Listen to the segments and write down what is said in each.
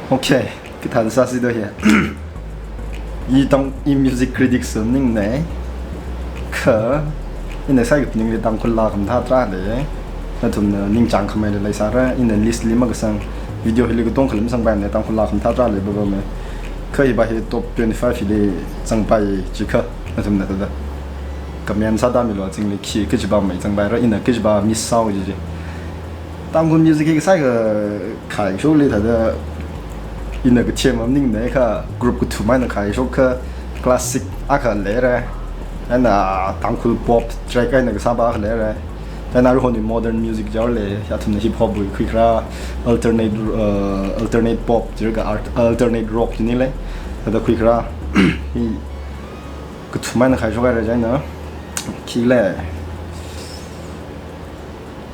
OK，给他啥事都些。一 music critics 宁呢，可，因为啥个宁的当คนลาคำท่าตราเลยนั่นทุนนิ่งจังขมายเลยสาระอินลิสต์ลิมักสังวิดีโอที่เราต้องขลุ่มสังไปเนี่ยตามคนลาคำท่าตราเลยบ่บ่มั้ยเคยไปเห็นท็อป25ที่สังไปจิกะนั่นทุนนั่นตัวกับมีอันซาดามิโลจริงเลยขี้ก็จะบ่ไม่สังไปแล้วอินก็จะบ่มิสซาวจี当คน music 个啥个开手里头的อินก็เชื่อมันนิ่งเนี่ยค่ะกรุ๊ปก็ถูกไหมนะขายชกค่ะคลาสสิกอ่ะค่ะเลยเลยอันน่ะตั้งคน pop ใจกันเนี่ยก็สบายเลยเลยแต่น่ารู้คน modern music เจ้าเลยอยากทำใน hip hop บุยคุยครา alternate pop หรือก็ alternate rock อย่างนี้เลยแต่คุยคราก็ถูกไหมนะขายชกอะไรใจเนาะขี้เลย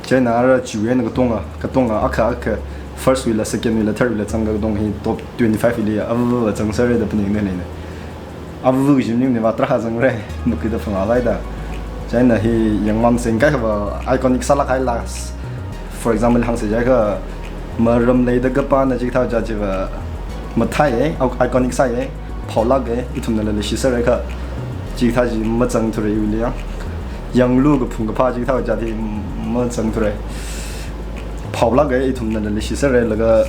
ใจน่าจะจูเอ็นก็ต้องอ่ะค่ะ first wheel, second wheel, third wheel 整个东西 top 25 wheel 啊不整事儿的不能的嘞，啊不就你话打整嘞，那个的风啊来的，真的是阳光生该个 iconic 啥啦开啦 ，for example 行是这个，么人类的个班的这套叫这个，么太诶，iconic 啥诶，跑那个，一同的嘞是啥来个，这套是么整出来有哩啊，阳路个碰个怕这套叫的么整出来。跑那个一同的那些事儿那个，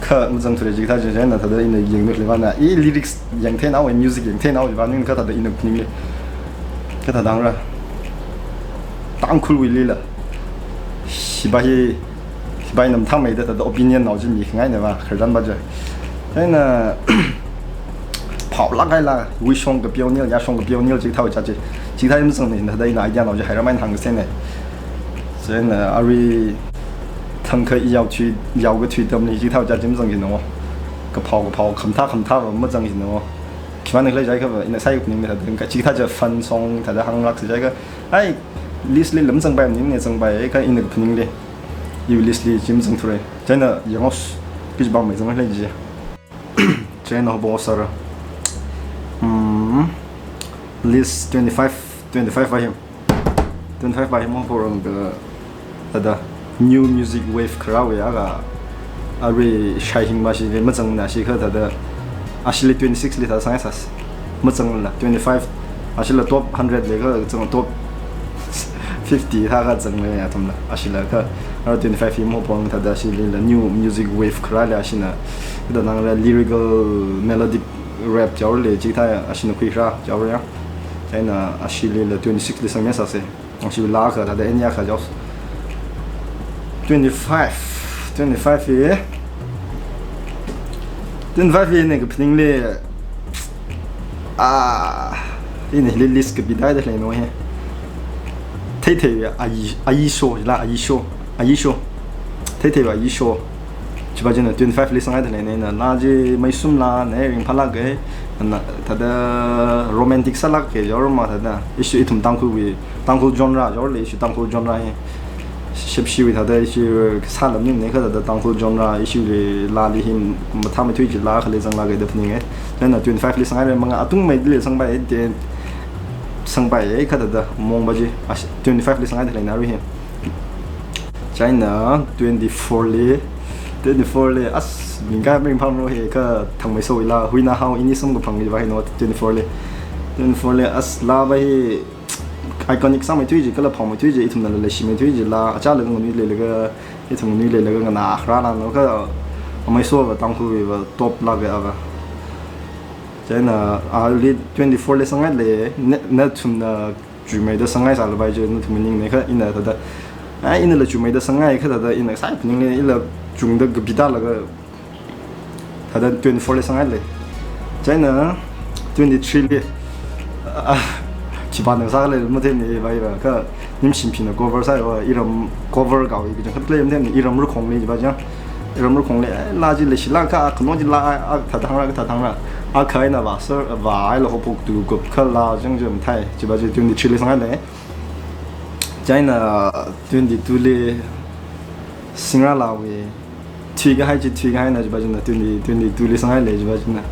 可我整出来这个他就讲那他的那音乐里边呢，一 lyrics 样态那位 music 样态那位反正可他的音乐听的，可他当然当酷为了，是把那么他没的他的 opinion 脑子米很爱的吧，可然把这，但呢跑那个啦，为上个标鸟，也上个标鸟这套价值，其他人生的他的那 idea 脑子还是蛮行个先的。真的，阿瑞，腾可以要个推动你这套家真正的喏，个跑，看他么正的喏，起码你来这个，因为啥个年的他，其他就分送他的行业是这个，哎，list 里怎么正摆，你正摆，个因那个不年的，有 list 里真正出来，真的，让我比较没正来着，真的好不少了，list 25 by him 么不容个。ada new music wave crowd ya ga are shining ma shi ma chang na shi kha da ashili 26 li ta sang sas ma chang la 25 ashila top 100 le ga chang top 50 ha ga chang le ya tum la ashila ka 25 mo pong ta da shi la new music wave crowd la ashina da nang la lyrical melodic rap jaw le ji ta ashina khui ra jaw ya na ashili la 26 li sang ya sa se ashila la ka da enya kha jaw 25耶，25耶那个评论啊，因为list 个比赛的来弄嘿，太呀，阿姨说，太呀阿姨说，就把这个25里上海的来呢，那就没什么啦，那人怕那个，那他的 romantic 啥啦个，就是嘛他的，一些一同当口 genre，就是一些当口 genre 嘿。ship with 他的一些产品那个的当初 genre 一些的拉里hin 他们推荐拉和那种拉给的朋友真的25里上海人们啊东没的上百点上百个看的梦吧就啊25里上海的来哪里 China 24里啊应该没朋友那个他们说啦会那好ini semua朋友吧那24里啊拉吧 iconic 上面推荐，个了跑没推荐，一同那来西面推荐啦，家里个女的那个，一同女的那个拿哈啦，那个我没说吧，当初个 top 那个啊，真的啊，你24里上海嘞，那从那驻美的上海啥了吧，就那他们那个，因那他的，哎，因那了驻美的上海，他的因那啥不呢，因那中的个比大那个，他的24里上海嘞，真的23里啊。기반을 사갈래 못했네 바이바 그 님신피는 cover 사요 이름 cover 가고 이거 좀 클레임 되는 이름으로 공리지 봐죠 이름으로 공리 라지를 실랑카 그노지 라 다당라 아 카이나 바서 바이로 호복도 그 칼라 정좀 타이 지바지 좀 칠리 상하네 자이나 22리 싱라라위 튀가 하지 나 지바지나 22리 상하네 지바지나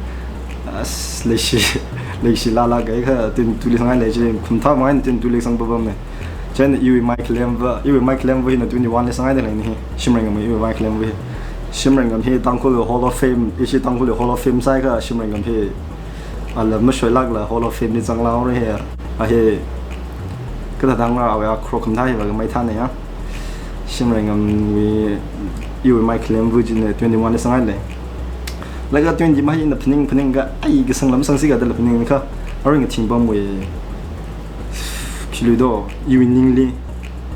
लेकिन लाला गए का तीन तुली संग ले जे खुमथा माइन तीन तुली संग बबम ने जन यू माइक लेम व ही न तुनी वन ले संग ले नहीं शिमरिंग में यू माइक लेम व Simran ngam hi tangkul Hall of Fame isi tangkul Hall of Fame sai ka Simran ngam hi ala ma shoi lak la Hall of Fame ni chang lao re he a he ka ta dang ra wa kro kham thai ba mai than ne ya Simran ngam wi yu mai claim virgin 21 sangai le la ga 20 mai in pning ga ai ga sang lam sang si ga da la pning ka aring thing bam we kiludo yu ning li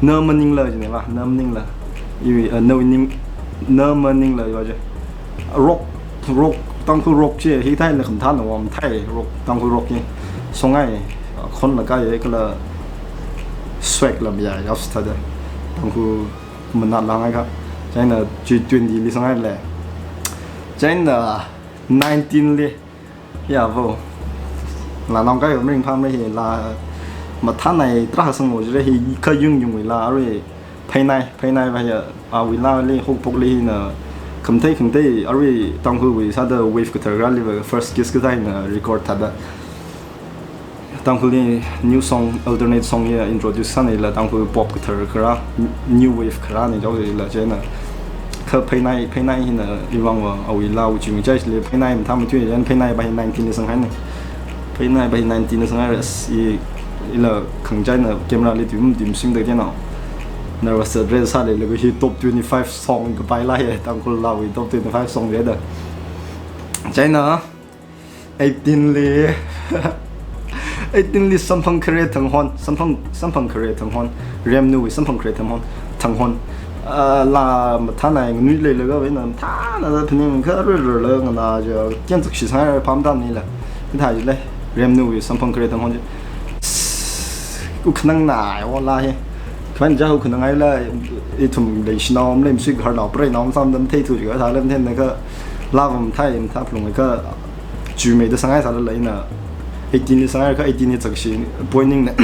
na maning la ne ba na maning la yu no ning nơ mà ninh là vậy rock tăng khu rock chứ hi thay là không than là ông thay rock tăng khu rock nhỉ xong ngay con là cái là swag làm gì giáo sư đấy tăng khu mình làm là ngay cả cho nên là chỉ tuyển gì đi xong ngay là cho nên là 19 đi ya vô là năm cái mình tham đây là mà tháng này rất là sinh hoạt rồi thì khơi dùng mình là rồi phê này bây giờ vì lao lên hộp bốc lên là không thấy ở đây trong khu vì sao đó wave cái thời gian first kiss cái này là record thật đó trong khu này new song alternate song này introduce này là trong khu pop cái thời gian new wave cái này cho là thế là khơi phê này thì là đi vòng vì lao chỉ mình chơi là phê này mình tham một chuyện nên phê này bài 19 sang hai này phê này bài 19 sang hai là khẳng trái là camera lên tìm xem được thế nào nào là sẽ ra sao để là cái top 25 song cái bài lại tăng cô lao cái top 25 song đấy đó trái nữa 18 li sampang kare thang hon sampang kare thang hon rem nu sampang kare thang hon là mà thằng này nuôi lấy là cái vậy nè thằng là thì mình cứ rồi là giờ kiến thức sĩ sáng phàm đam này là cái thằng gì đấy rem nu sampang kare thang hon cũng khả năng nào là he khán giả khả năng ấy là ít thùng để nó lên suy khởi đầu bây nó xong đâm thấy tụi cái thằng lên thêm này cái làm thay tháp luôn cái chủ mấy đứa sáng ấy sao lấy nè 18 sáng ấy cái 18 chắc gì pointing này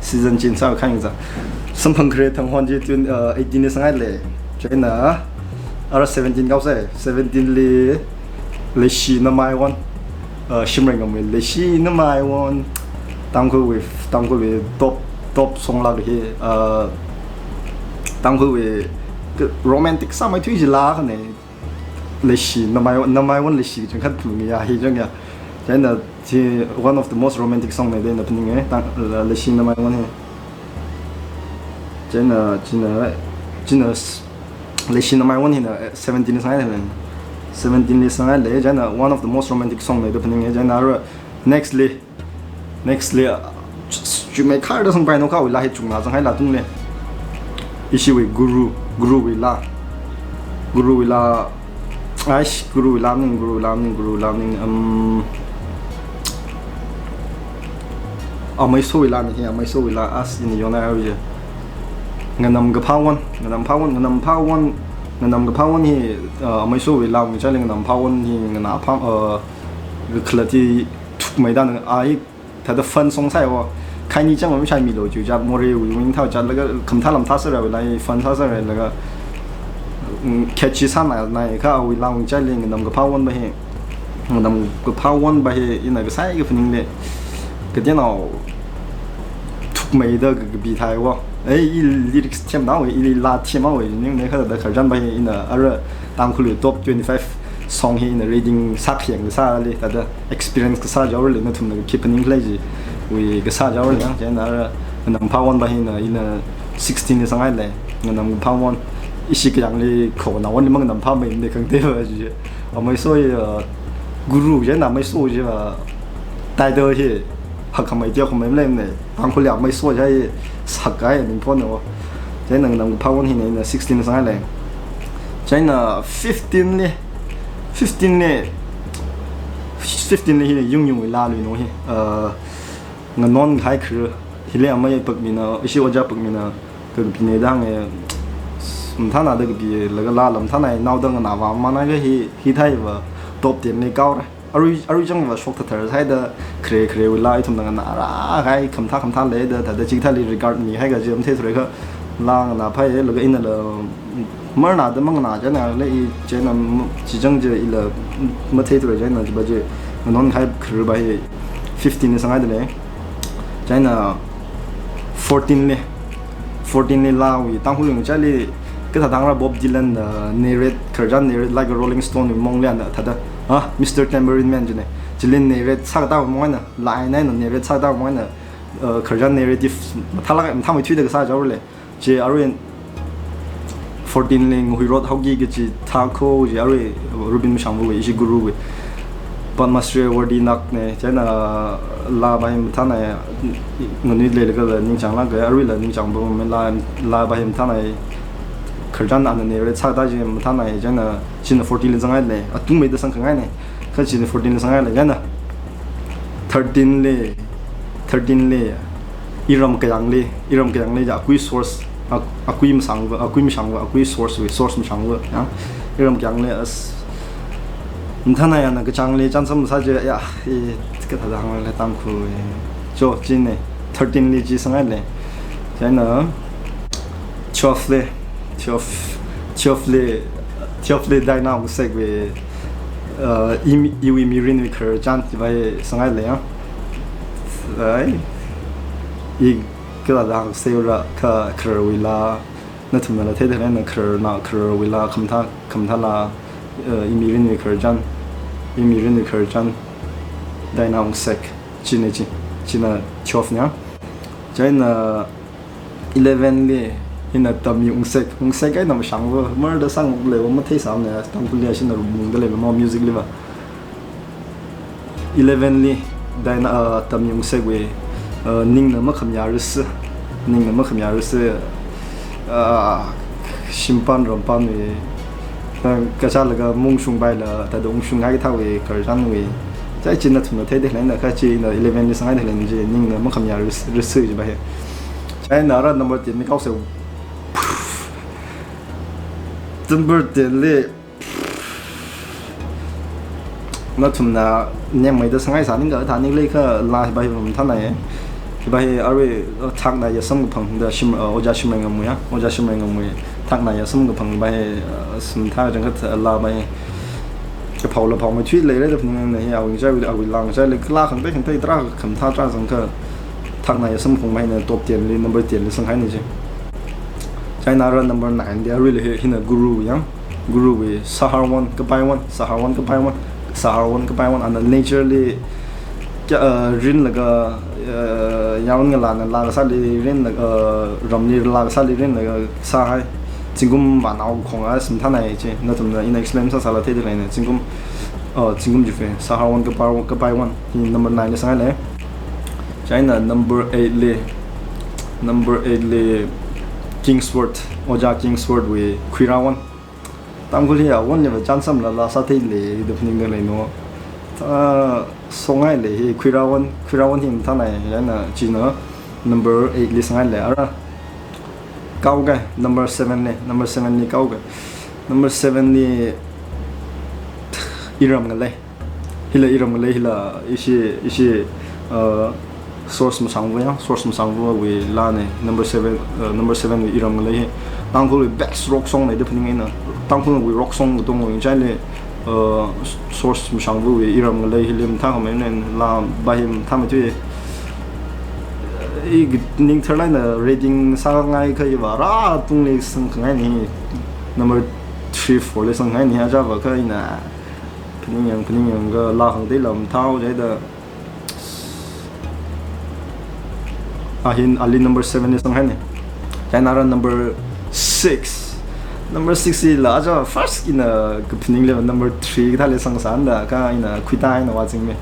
season 9 sao khang ra sampang kare thang hon ji 18 sáng ấy lệ cho nên là 17 cao sẽ 17 lệ xí nó mai one Simran ngam lệ xí nó mai one tăng khu về top song là cái tăng khu về romantic sao mấy thứ gì lá cái này lịch sử năm mai one lịch sử chúng ta thường nghe hay chứ nghe cho nên là thì one of the most romantic song này đây là phần nghe tăng là lịch sử năm mai one cho nên là chính là lịch sử năm mai one thì là 17 sáng này 17 sáng này để cho nên là one of the most romantic song này đây phần nghe cho nên là next layer chúng mày khai đó xong bài nó khao là hết chúng nào xong hay là tung lên issue với guru với la ai guru làm nên mấy số với la này mấy số với la as in your area ngân nằm cái power thì mấy số với la mình chơi lên ngân nằm power thì ngân nằm cái khởi thì mấy đàn aiถ้าจะฟันสงสัยว่าใครนี่จังมันไม่ใช่มีโลจูจับโมเรลวิ่งเท่าจัดแล้วก็คำท่าลำท่าเสร็จแล้วอะไรฟันท่าเสร็จแล้วก็แค่ชี้สั้นอะไรก็เอาเวลาวิ่งใจเลี้ยงนำกับพาวันไปให้นำกับพาวันไปให้ยังไงก็ใส่ก็เป็นเลยก็เดี๋ยวเราทุกไม่ได้ก็บีไทยว่าอีลิริกส์เทียมน้าเว้ยอีลาเทียมน้าเว้ยยังไงก็ได้ขยันไปให้อินอะไรตามคุณเลยtop 25 song hi in reading sak hiang sa le ta da experience ka sa jaw le na thum na keep an english we ka sa jaw le ja na nam pa won ba hi na in 16 sang ai le nam pa won isi ka yang le kho na won mang nam pa mai ne kang te ba ji mai so guru ja na mai so ji ba tai de hi ha ka mai dia ko mai le ne ang ko liao mai so ja sak ga ni pon no ja nam pa won hi na 16 sang ai le China 15 le 15 này dùng với la lùi nói ngân non khai khử thì lấy mấy bậc mình nó ít ở gia bậc mình nó cái bị này đang thằng nào được bị là cái la làm thằng này nào đang nào vào mà nói cái thay và top tiền này cao đấy ở trong và short thời thay đó kể với la thằng nào nã cái cầm thang lấy đó tại chính thay regard mình hay cái gì thế rồi cái la nào phải là cái in là mà nào đó mang nào cho nào lấy cho nó chỉ trong giờ là mất thế rồi cho nó chỉ bao giờ nó khai khử bài 15 sang ai đấy cho nó 14 này lao vì tăng huấn luyện cho đi cái thằng ra Bob Dylan narrate khởi narrate like a Rolling Stone mong lên thật đó Mr. Tambourine Man chứ này chỉ lên narrate sao tao mong nè lại này nó narrate sao tao mong nè khởi narrative thằng lại thằng mới tweet được sao cháu rồi chỉ ở 14 lên ngồi road học gì cái chỉ thằng cô chỉ ở Rubin sang với cái guru với Pan Master Award nắc này cho nên là bài thằng này người này lấy cái là những chẳng là cái ở là những chẳng bao mình là bài thằng này khởi anh này rồi sao ta chỉ thằng này cho nên chỉ là 14 lên sang ai này tung mấy đứa sang cái này cái chỉ là 14 lên sang ai này cho nên 13 le iram kayang le ja kui source akui msang source msang ya iram kayang le as thằng này là cái trang le chan sam sa je ya cái thằng hàng le tam khu cho chính này 13 le ji sang ai le cho nên 12 le dai now sek về iwi mirin we khar chan vai sang ai le ya đấy cái là đang sale ra cả Carawilla nó thùng là thế thế này là Carawilla không tha là imirin người Carawilla đây nào sec chỉ là 12 nhá cho nên là 11 đi hiện là tầm yung sec cái nằm sáng vừa mới được sang lều mà thấy sao này trong cái lều xin là mùng cái lều mà music live 11 đi đây là tầm yung sec về ninh nó mất khẩm nhà rồi xưa simpan rồi pan về cái sao là cái mông sung bay là tại đông sung ngay cái thao về cái răng về trái chín là thùng thế này là cái chi là 11 đi sang cái này là gì ninh nó mất khẩm nhà rồi xưa như vậy trái nó là number tiền cao số number tiền lệ nó thùng là nem mấy đứa sang cái sáng cái thằng những lấy cái là bài vùng thằng này bài ở thằng này giờ sống cái phần sim oja sim ngầm mùi á oja sim ngầm mùi thằng này giờ sống cái phần bài sim thang chẳng có là bài cái phao là phao mà tweet lấy đấy được này à mình chơi lăng chơi lấy la không biết không thấy tra không tha tra rằng cái thằng này giờ sống phần bài này top tiền lên number tiền lên sang hai này chứ China run number 9 they are really in a guru yang guru with Saharwan cái bài one and naturally rin là cái nhau người là cái sao đi rin là rầm như là cái sao đi rin là sao hay chính cũng bạn nào không ai xem thằng này chứ nó tụi nó in explain sao là thế này này chính cũng gì vậy Saharwan cái bài one thì number 9 là sao này China number 8 le Kingsword Oja Kingsword with Quirawan tam cái này one như vậy chăn xăm là sao thế lệ được những cái này nó song ai lệ Quirawan thì thằng này là chỉ nó number 8 lệ sang ai lệ ra cao cái number 7 này cao cái number 7 này iram cái lệ là ishi source mà sang với là này number 7 với iram cái lệ tăng cái best rock song này được những cái nào tăng cái rock song của tôi người trái lệ source mà sang với iram cái lệ thì làm thang của nên là bài tham chơi 이 닝털라이나 레딩 상하이 거의 봐라 동네 성강이 number 3 4 le 성강이 하자 봐 거의나 그냥 그 라항대 럼타오 제다 아힌 알리 number 7 le 성강이 자나라 number 6 라자 first ina 그 분ning le number 3 달래 성산다 가이나 퀴다이나 와징메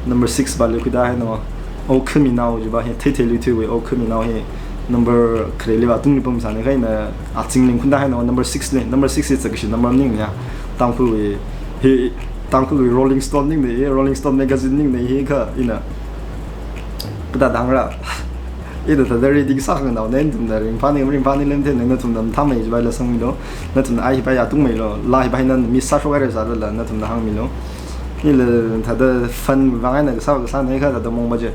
number 6 발레 퀴다이나 ô khơi mình nào chứ bà hiện thấy lưu thuyết về ô khơi mình nào hiện number cái này là tung đi bấm sáng này cái là chính linh quân đại nó number 6 này number 6 là cái number ninh nha tăng khu về he tăng khu về Rolling Stone ninh này Rolling Stone magazine ninh này he cái ina bất đã đáng ra 이도 다들 되게 사는 나오 nentum다 림파니 렘테는 nentum다 탐에 이발라 성미로 nentum다 아이바야 뚱메로 라이바이는 미사쇼가를 자르라 nentum다 항미로 이를 다들 펀 방안에 사고 사는 애가 다들 뭔가지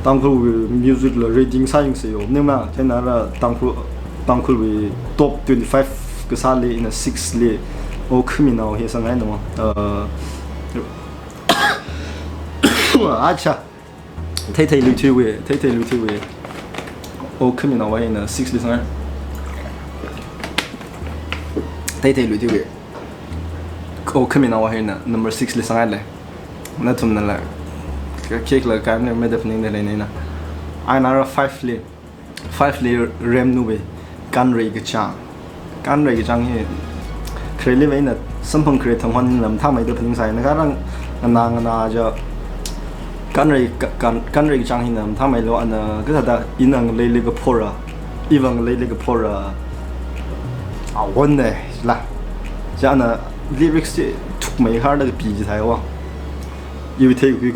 당쿠 뮤직로 리딩 사이언스요 네마 제나라 당쿠 톱 25 그 살리 인 6리 오 크미나오 해상하는 뭐 아차 테이테이 루티웨 오 크미나오 해는 6리 상할 tay tay lui tiêu về ô khơi mình nào hay nè number 6 li sang ai lại nè thùng nè là cái cake là cái này mới được nên đây này nè ai nói 5 li rem nu về can rây cái trang thì khởi lên vậy nè sản phẩm khởi thông hoàn làm tham mấy được phần sai nó khác rằng nàng cho can rây cái trang thì làm tham mấy lo anh cái thật là in ang lấy cái pora even lấy cái pora à vấn đề là cho anh lyrics thuộc mấy hard là cái gì thay quá yêu thích cái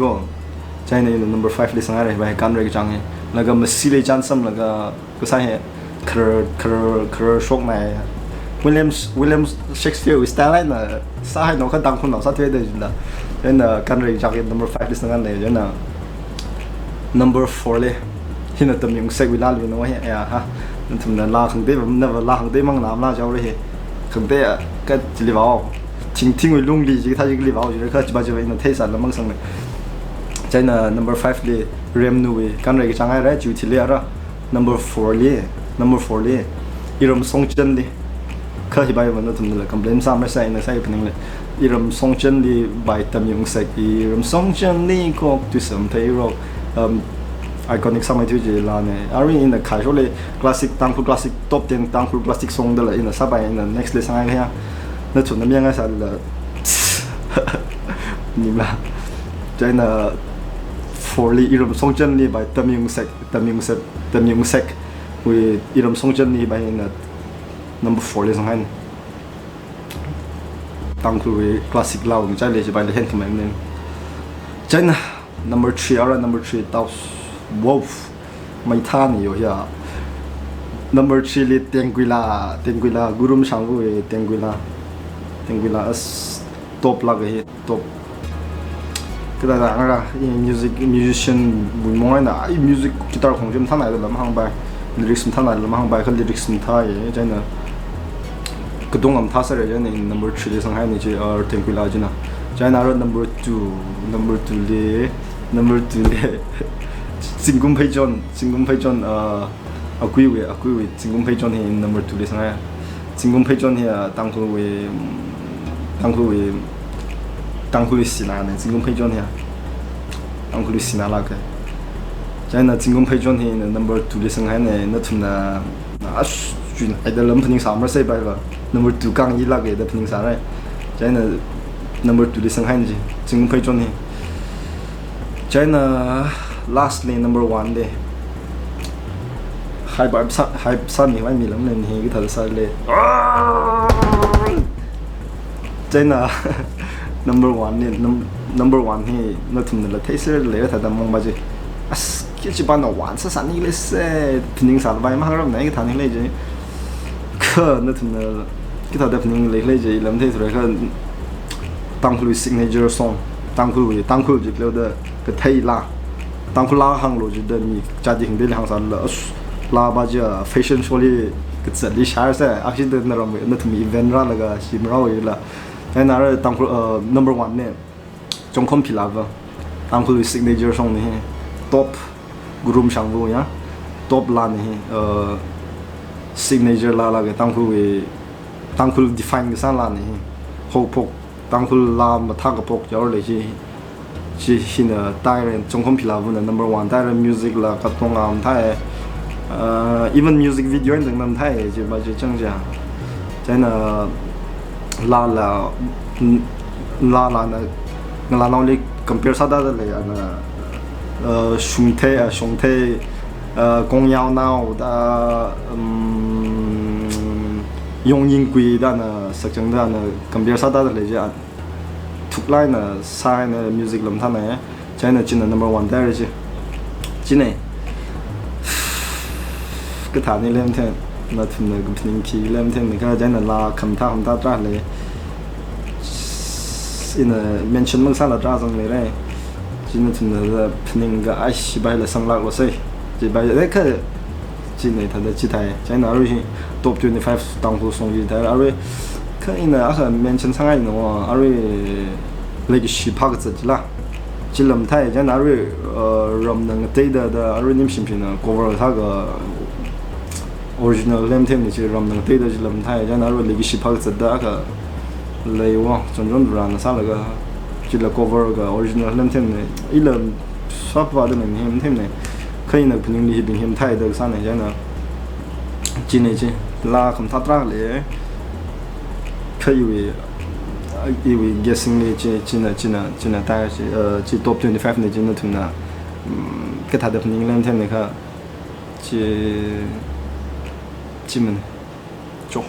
cho nên number 5 li sang ai vậy can rây cái trang là cái mà xí lấy trang xâm là cái sai hệ career shock này William Shakespeare style là sai nó không tăng không nào sát thế đấy là nên là can rây trang number 5 li sang ai này cho nên number 4 li hiện là tầm những sách vi la luôn nó hệ ha nên thằng là la không té mà la không té mang làm la cho đấy không té cái chỉ vào thỉnh người lung đi chỉ thay chỉ vào chỉ cái chỉ bao giờ nó thấy sản là mang sang này cho nên là number 5 li rem nuôi can rây trang ai đấy chịu chỉ là number 4 li iram song chân đi khơi bài mà nó thầm là complain sao mới sai nó sai phần này iram song chân đi bài tầm những sách iram song chân đi có tu sớm thấy rồi iconic sao mấy thứ gì là này ari in the casual classic tangku classic top 10 tangku classic song đó là in the sao bài in the next lesson ai ha nó chuẩn nó miếng cái sao là nhưng mà cho nên là 4 li iram song chân đi bài tầm những sách we iram song chân đi bài in number 4 li sang hai tangku classic lao mình chơi lấy bài lấy hết cái này cho nên number 3 tao wow mấy than nhiều ya number 3 li Tenguila gurum sanggu Tenguila as top là cái top cái đó là ra musician buồn mỏi là music guitar không chấm thằng này là làm hàng bài lyrics thằng này làm hàng bài cái lyrics thay cho nên cái đông làm thasa rồi cho nên number 3 li sang hai này chứ Tenguila chứ nào cho nên number 2 li Singum Peijon agree with Singum Peijon he number 2 li sang ai Singum Peijon he tang khu sina ne Singum Peijon he tang khu sina la cái cho nên Singum Peijon he number 2 li sang ai ne nó thun là chuyện ai đã làm phim sao mà say bài là number 2 càng gì là cái đã phim sao này cho nên number 2 li sang ai gì Singum Peijon he cho nên lastly number 1 đi hai san thì phải mi lắm nên thì cái thời sai lệ trên là number 1 đi number 1 thì nó thường là thấy sẽ lệ thật là mong bao gì cái chỉ ban đầu玩是啥你嘞是平常啥bài mà làm này cái thằng này chứ cơ nó thường là cái thằng đẹp nhưng lấy chứ làm thế rồi cái tăng khu signature song tăng khu chỉ là cái thay là tăng khu la hàng rồi chứ đơn mi cha chỉ hình đến hàng sản là la bao giờ fashion show đi cái sự đi share sẽ accident nó làm nó thầm event ra là cái sim rau vậy là nên là tăng khu number 1 này trong không phila vào tăng khu signature song này top group sang vô nhá top la này signature la cái tăng khu define cái sao la này hậu phục tăng khu la mà thang cái phục cho lấy gì chỉ hiện ở tại trong không phila vô là number 1 tại music là các tông âm thay even music video anh từng làm thay chỉ bao giờ chẳng chả cho nên là nó đi compare sao đó là sung thế công nhau nào đã dùng những quý đó là sắc chẳng đó là compare sao đó là gì à thuộc lại là sai là music làm thế này cho nên chính là number 1 there chứ chính này cái thằng này làm thế là thường là cái phim khí làm thế này cái chính là cầm thang ra lại in mention mang sang là ra rằng này đây chính là thường là phim cái ai chỉ bài là sang lạc rồi say chỉ bài đấy cái chính này thật là chỉ thay cho nên là rồi top 25 tăng khu song gì thay rồi cái in là cái mention sang ai nó rồi lấy cái ship pack gì là chỉ làm thay cho nên là rồi rom năng tây đó rồi niệm xem xem cover 它个 original lem them ni chi ram nang te da ji lam thai ja na ro le gi shi phak chat da ka lei wa chon ron ran sa la ga chi la cover ga original lem them ne i lam swap wa de ne hem them ne khai na phning li bing hem thai da sa ne ja na chi ne chi la kham tha tra le khai wi I we guessing ni China ta chi top 25 ni jin tu na cái thằng được những lên thêm này cả chỉ mình chúc